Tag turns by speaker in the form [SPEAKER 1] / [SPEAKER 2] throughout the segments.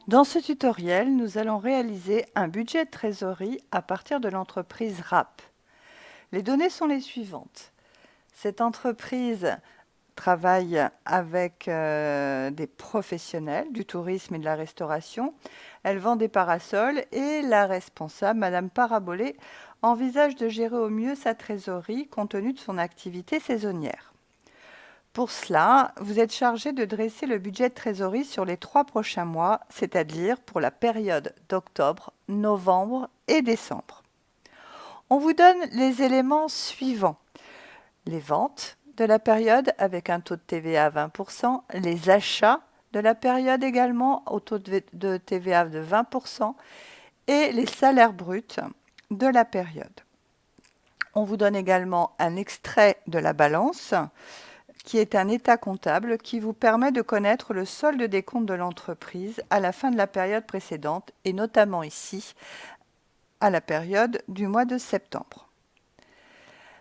[SPEAKER 1] Dans ce tutoriel, nous allons réaliser un budget de trésorerie à partir de l'entreprise RAP. Les données sont les suivantes. Cette entreprise travaille avec des professionnels du tourisme et de la restauration. Elle vend des parasols et la responsable, Madame Parabolé, envisage de gérer au mieux sa trésorerie compte tenu de son activité saisonnière. Pour cela, vous êtes chargé de dresser le budget de trésorerie sur les 3 prochains mois, c'est-à-dire pour la période d'octobre, novembre et décembre. On vous donne les éléments suivants. Les ventes de la période avec un taux de TVA à 20%, les achats de la période également au taux de TVA de 20% et les salaires bruts de la période. On vous donne également un extrait de la balance qui est un état comptable qui vous permet de connaître le solde des comptes de l'entreprise à la fin de la période précédente et notamment ici à la période du mois de septembre.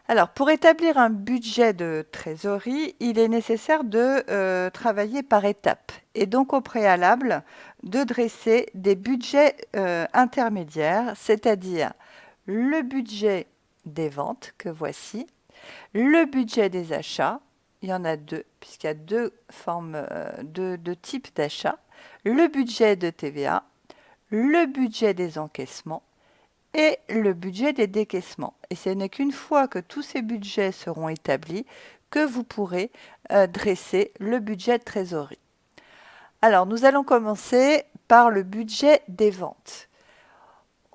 [SPEAKER 1] Alors, pour établir un budget de trésorerie, il est nécessaire de travailler par étapes et donc au préalable de dresser des budgets intermédiaires, c'est-à-dire le budget des ventes que voici, le budget des achats, il y en a deux, puisqu'il y a deux types d'achats, le budget de TVA, le budget des encaissements et le budget des décaissements. Et ce n'est qu'une fois que tous ces budgets seront établis que vous pourrez dresser le budget de trésorerie. Alors, nous allons commencer par le budget des ventes.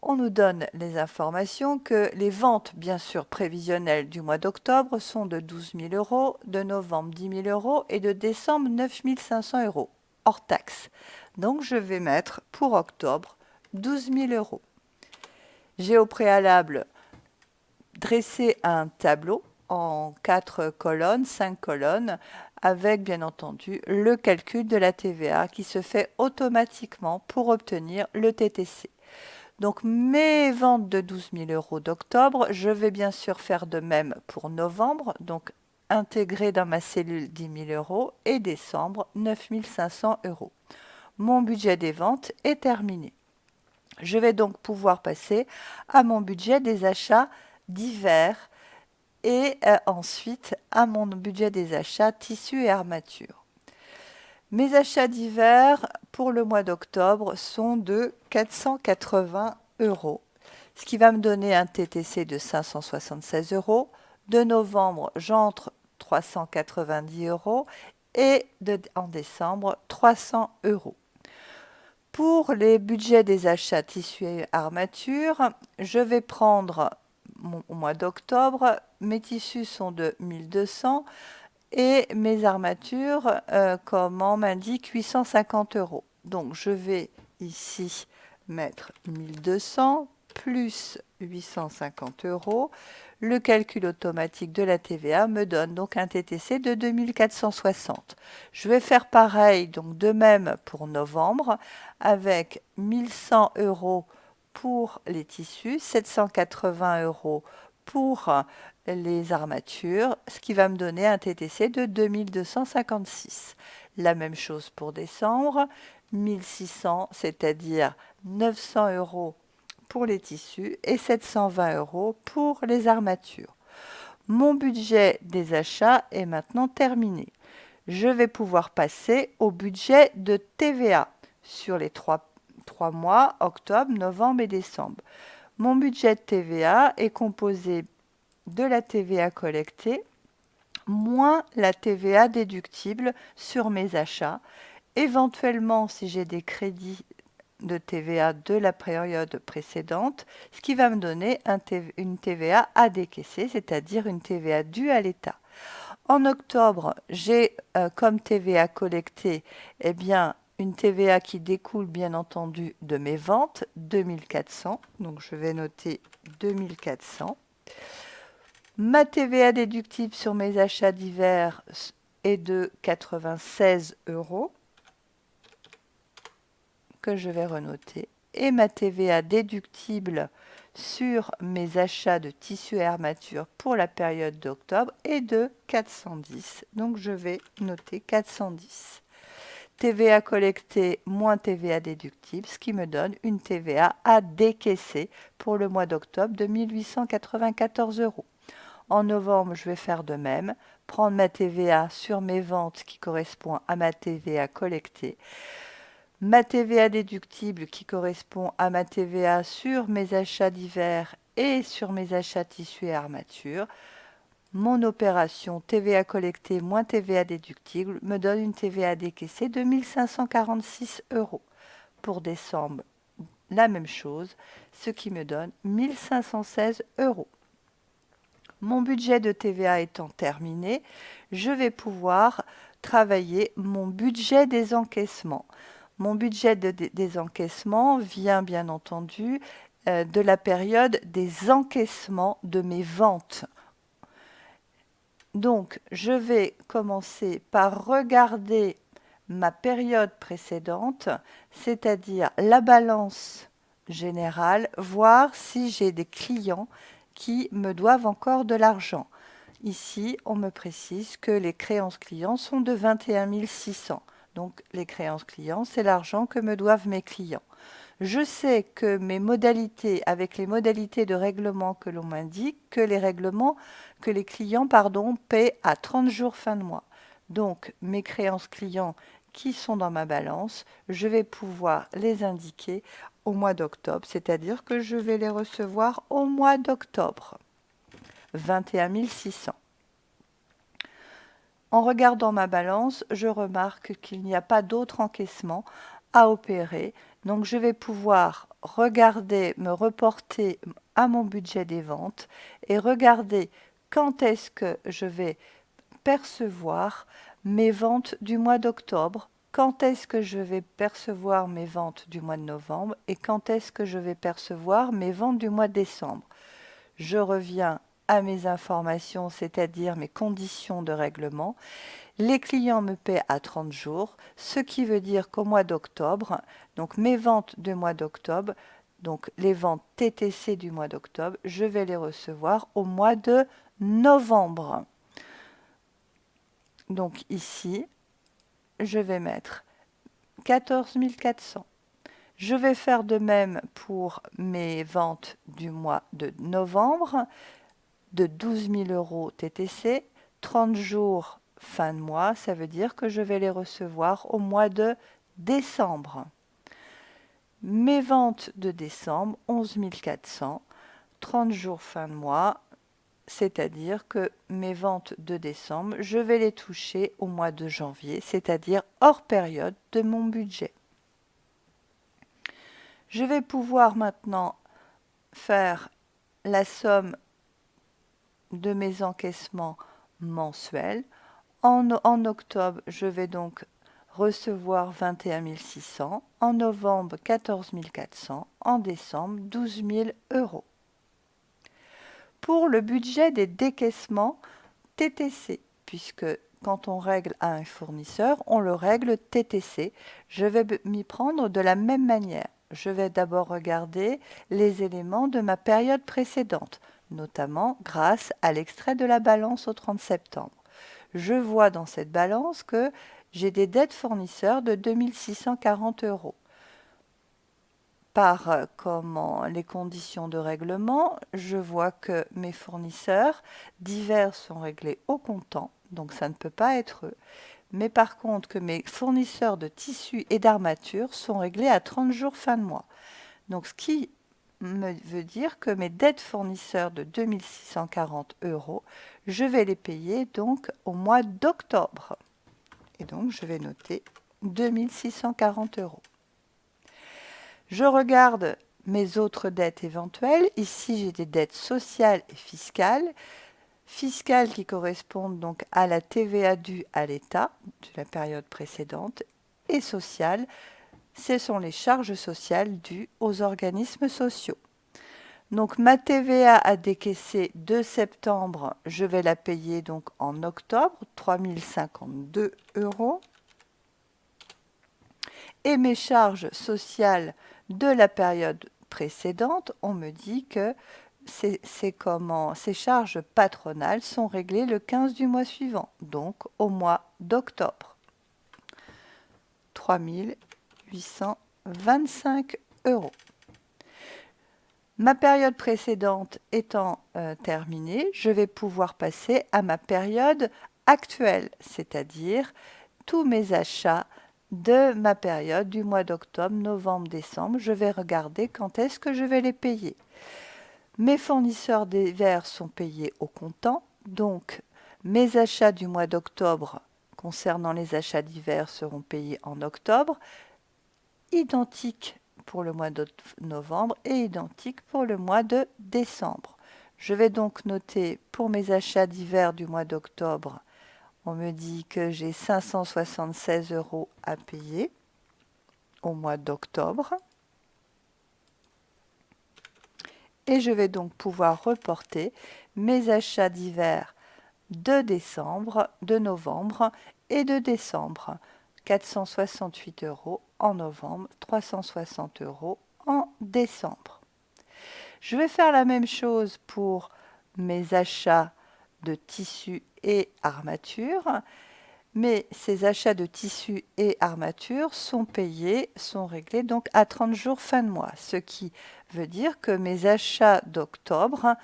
[SPEAKER 1] On nous donne les informations que les ventes, bien sûr, prévisionnelles du mois d'octobre sont de 12 000 euros, de novembre 10 000 euros et de décembre 9 500 euros, hors taxe. Donc, je vais mettre pour octobre 12 000 euros. J'ai au préalable dressé un tableau en 4 colonnes, 5 colonnes, avec bien entendu le calcul de la TVA qui se fait automatiquement pour obtenir le TTC. Donc mes ventes de 12 000 euros d'octobre, je vais bien sûr faire de même pour novembre, donc intégrer dans ma cellule 10 000 euros et décembre 9 500 euros. Mon budget des ventes est terminé. Je vais donc pouvoir passer à mon budget des achats d'hiver et ensuite à mon budget des achats tissus et armatures. Mes achats d'hiver pour le mois d'octobre sont de 480 euros, ce qui va me donner un TTC de 576 euros. De novembre, j'entre 390 euros et en décembre, 300 euros. Pour les budgets des achats tissus et armatures, je vais prendre au mois d'octobre, mes tissus sont de 1200 et mes armatures, comme on m'indique, 850 euros. Donc je vais ici mettre 1200 plus 850 euros. Le calcul automatique de la TVA me donne donc un TTC de 2460. Je vais faire pareil, donc de même pour novembre, avec 1100 euros pour les tissus, 780 euros pour les armatures, ce qui va me donner un TTC de 2256. La même chose pour décembre, 1600, c'est-à-dire 900 euros pour les tissus et 720 euros pour les armatures. Mon budget des achats est maintenant terminé. Je vais pouvoir passer au budget de TVA sur les trois mois, octobre, novembre et décembre. Mon budget de TVA est composé de la TVA collectée moins la TVA déductible sur mes achats. Éventuellement, si j'ai des crédits de TVA de la période précédente, ce qui va me donner une TVA à décaisser, c'est-à-dire une TVA due à l'État. En octobre, j'ai comme TVA collectée, eh bien, une TVA qui découle bien entendu de mes ventes, 2400, donc je vais noter 2400. Ma TVA déductible sur mes achats d'hiver est de 96 euros, que je vais renoter. Et ma TVA déductible sur mes achats de tissus et armatures pour la période d'octobre est de 410. Donc je vais noter 410. TVA collectée moins TVA déductible, ce qui me donne une TVA à décaisser pour le mois d'octobre de 1 894 €. En novembre, je vais faire de même, prendre ma TVA sur mes ventes qui correspond à ma TVA collectée, ma TVA déductible qui correspond à ma TVA sur mes achats d'hiver et sur mes achats tissus et armatures. Mon opération TVA collectée moins TVA déductible me donne une TVA décaissée de 1 546 €. Pour décembre, la même chose, ce qui me donne 1 516 €. Mon budget de TVA étant terminé, je vais pouvoir travailler mon budget des encaissements. Mon budget des encaissements vient bien entendu de la période des encaissements de mes ventes. Donc, je vais commencer par regarder ma période précédente, c'est-à-dire la balance générale, voir si j'ai des clients qui me doivent encore de l'argent. Ici, on me précise que les créances clients sont de 21 600. Donc, les créances clients, c'est l'argent que me doivent mes clients. Je sais que avec les modalités de règlement que l'on m'indique, que les clients paient à 30 jours fin de mois. Donc, mes créances clients qui sont dans ma balance, je vais pouvoir les indiquer au mois d'octobre, c'est-à-dire que je vais les recevoir au mois d'octobre. 21 600. En regardant ma balance, je remarque qu'il n'y a pas d'autre encaissement à opérer. Donc, je vais pouvoir regarder, me reporter à mon budget des ventes et regarder quand est-ce que je vais percevoir mes ventes du mois d'octobre, quand est-ce que je vais percevoir mes ventes du mois de novembre et quand est-ce que je vais percevoir mes ventes du mois de décembre. Je reviens à mes informations, c'est-à-dire mes conditions de règlement. Les clients me paient à 30 jours, ce qui veut dire qu'au mois d'octobre, donc mes ventes du mois d'octobre, donc les ventes TTC du mois d'octobre, je vais les recevoir au mois de novembre. Donc ici, je vais mettre 14 400. Je vais faire de même pour mes ventes du mois de novembre, de 12 000 € TTC, 30 jours fin de mois, ça veut dire que je vais les recevoir au mois de décembre. Mes ventes de décembre, 11 400, 30 jours fin de mois, c'est-à-dire que mes ventes de décembre, je vais les toucher au mois de janvier, c'est-à-dire hors période de mon budget. Je vais pouvoir maintenant faire la somme de mes encaissements mensuels. En octobre, je vais donc recevoir 21 600, en novembre 14 400, en décembre 12 000 €. Pour le budget des décaissements TTC, puisque quand on règle à un fournisseur, on le règle TTC, je vais m'y prendre de la même manière. Je vais d'abord regarder les éléments de ma période précédente, notamment grâce à l'extrait de la balance au 30 septembre. Je vois dans cette balance que j'ai des dettes fournisseurs de 2 640 €. Par les conditions de règlement, je vois que mes fournisseurs divers sont réglés au comptant, donc ça ne peut pas être eux. Mais par contre que mes fournisseurs de tissus et d'armature sont réglés à 30 jours fin de mois. Donc ce qui me veut dire que mes dettes fournisseurs de 2 640 €, je vais les payer donc au mois d'octobre. Et donc je vais noter 2 640 €. Je regarde mes autres dettes éventuelles. Ici, j'ai des dettes sociales et fiscales. Fiscales qui correspondent donc à la TVA due à l'État de la période précédente. Et sociales, ce sont les charges sociales dues aux organismes sociaux. Donc ma TVA à décaisser de septembre, je vais la payer donc en octobre, 3 052 €. Et mes charges sociales de la période précédente, on me dit que ces charges patronales sont réglées le 15 du mois suivant, donc au mois d'octobre. 3 825 €. Ma période précédente étant terminée, je vais pouvoir passer à ma période actuelle, c'est-à-dire tous mes achats de ma période du mois d'octobre, novembre, décembre. Je vais regarder quand est-ce que je vais les payer. Mes fournisseurs d'hiver sont payés au comptant, donc mes achats du mois d'octobre concernant les achats d'hiver seront payés en octobre, identiques pour le mois de novembre et identiques pour le mois de décembre. Je vais donc noter pour mes achats d'hiver du mois d'octobre, on me dit que j'ai 576 € à payer au mois d'octobre. Et je vais donc pouvoir reporter mes achats d'hiver de décembre, de novembre et de décembre. 468 € en novembre, 360 € en décembre. Je vais faire la même chose pour mes achats de tissus et armatures, mais ces achats de tissus et armatures sont payés, sont réglés donc à 30 jours fin de mois, ce qui veut dire que mes achats d'octobre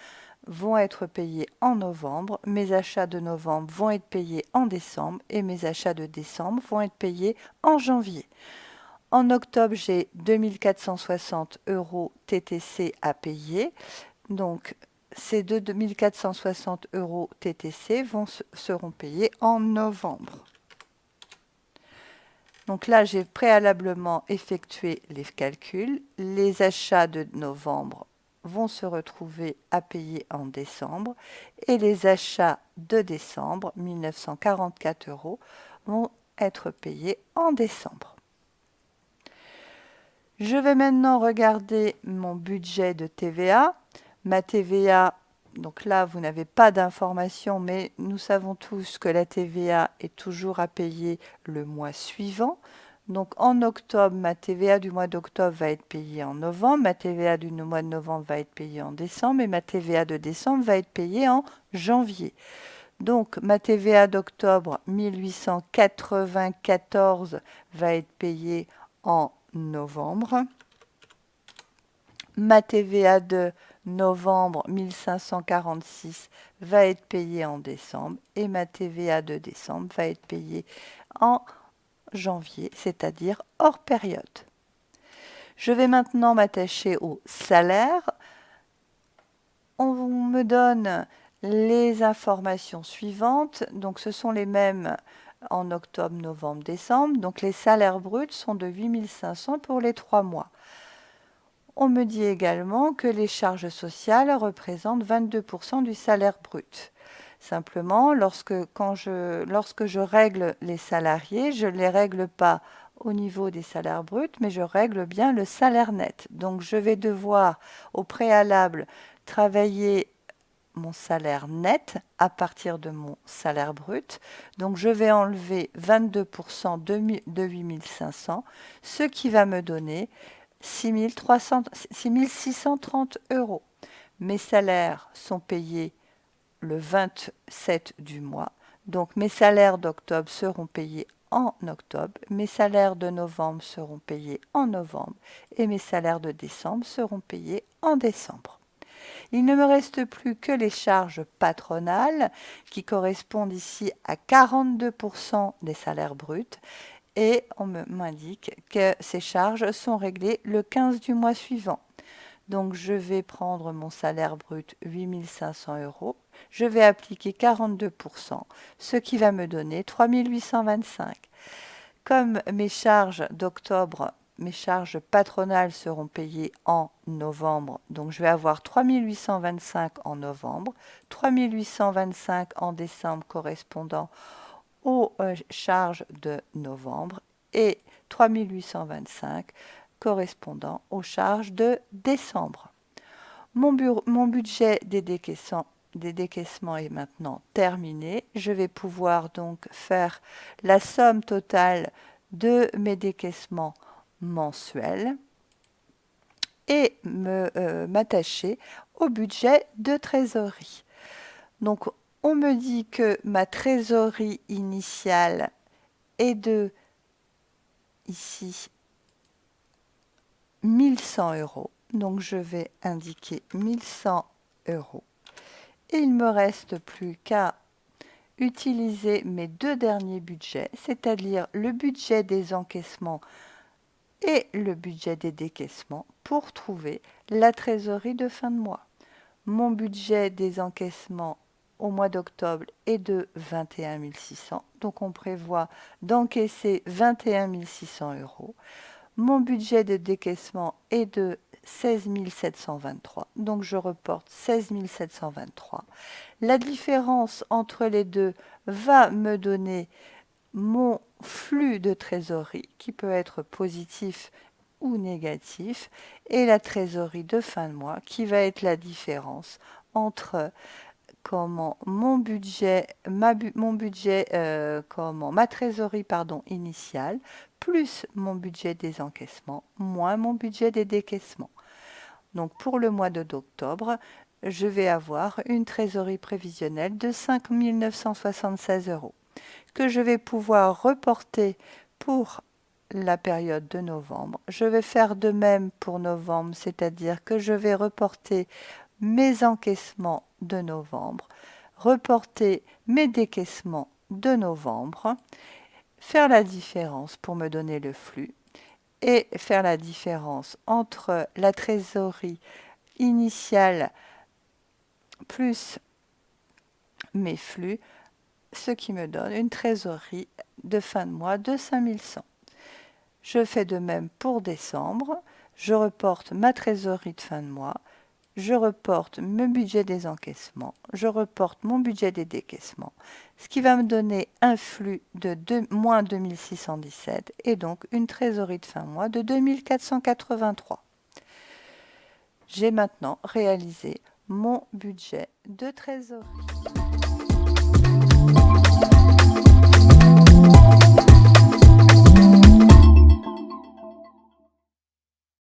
[SPEAKER 1] vont être payés en novembre, mes achats de novembre vont être payés en décembre et mes achats de décembre vont être payés en janvier. En octobre, j'ai 2460 € TTC à payer. Donc, ces 2460 € TTC seront payés en novembre. Donc là, j'ai préalablement effectué les calculs. Les achats de novembre vont se retrouver à payer en décembre et les achats de décembre, 1944 €, vont être payés en décembre. Je vais maintenant regarder mon budget de TVA. Ma TVA, donc là, vous n'avez pas d'informations, mais nous savons tous que la TVA est toujours à payer le mois suivant. Donc en octobre, ma TVA du mois d'octobre va être payée en novembre, ma TVA du mois de novembre va être payée en décembre et ma TVA de décembre va être payée en janvier. Donc ma TVA d'octobre, 1894, va être payée en novembre. Ma TVA de novembre, 1546, va être payée en décembre et ma TVA de décembre va être payée en janvier, c'est-à-dire hors période. Je vais maintenant m'attacher au salaire. On me donne les informations suivantes. Donc ce sont les mêmes en octobre, novembre, décembre. Donc les salaires bruts sont de 8500 pour les 3 mois. On me dit également que les charges sociales représentent 22% du salaire brut. Simplement, lorsque je règle les salariés, je ne les règle pas au niveau des salaires bruts, mais je règle bien le salaire net. Donc je vais devoir au préalable travailler mon salaire net à partir de mon salaire brut. Donc je vais enlever 22% de 8500, ce qui va me donner 6630 €. Mes salaires sont payés le 27 du mois. Donc mes salaires d'octobre seront payés en octobre, mes salaires de novembre seront payés en novembre et mes salaires de décembre seront payés en décembre. Il ne me reste plus que les charges patronales qui correspondent ici à 42% des salaires bruts et on m'indique que ces charges sont réglées le 15 du mois suivant. Donc je vais prendre mon salaire brut 8500 €, je vais appliquer 42%, ce qui va me donner 3825. Comme mes charges d'octobre, mes charges patronales seront payées en novembre, donc je vais avoir 3825 en novembre, 3825 en décembre correspondant aux charges de novembre et 3825 correspondant aux charges de décembre. Mon budget des décaissements est maintenant terminé. Je vais pouvoir donc faire la somme totale de mes décaissements mensuels et m'attacher au budget de trésorerie. Donc, on me dit que ma trésorerie initiale est de ici 1100 euros. Donc je vais indiquer 1100 euros. Et il ne me reste plus qu'à utiliser mes deux derniers budgets, c'est-à-dire le budget des encaissements et le budget des décaissements pour trouver la trésorerie de fin de mois. Mon budget des encaissements au mois d'octobre est de 21 600, donc on prévoit d'encaisser 21 600 euros. Mon budget de décaissement est de 16 723, donc je reporte 16 723. La différence entre les deux va me donner mon flux de trésorerie qui peut être positif ou négatif et la trésorerie de fin de mois qui va être la différence entre ma trésorerie initiale plus mon budget des encaissements moins mon budget des décaissements. Donc pour le mois d'octobre, je vais avoir une trésorerie prévisionnelle de 5 976 euros que je vais pouvoir reporter pour la période de novembre. Je vais faire de même pour novembre, c'est-à-dire que je vais reporter mes encaissements de novembre, reporter mes décaissements de novembre, faire la différence pour me donner le flux et faire la différence entre la trésorerie initiale plus mes flux, ce qui me donne une trésorerie de fin de mois de 5100. Je fais de même pour décembre, je reporte ma trésorerie de fin de mois, je reporte mon budget des encaissements, je reporte mon budget des décaissements, ce qui va me donner un flux de moins 2617 et donc une trésorerie de fin de mois de 2483. J'ai maintenant réalisé mon budget de trésorerie.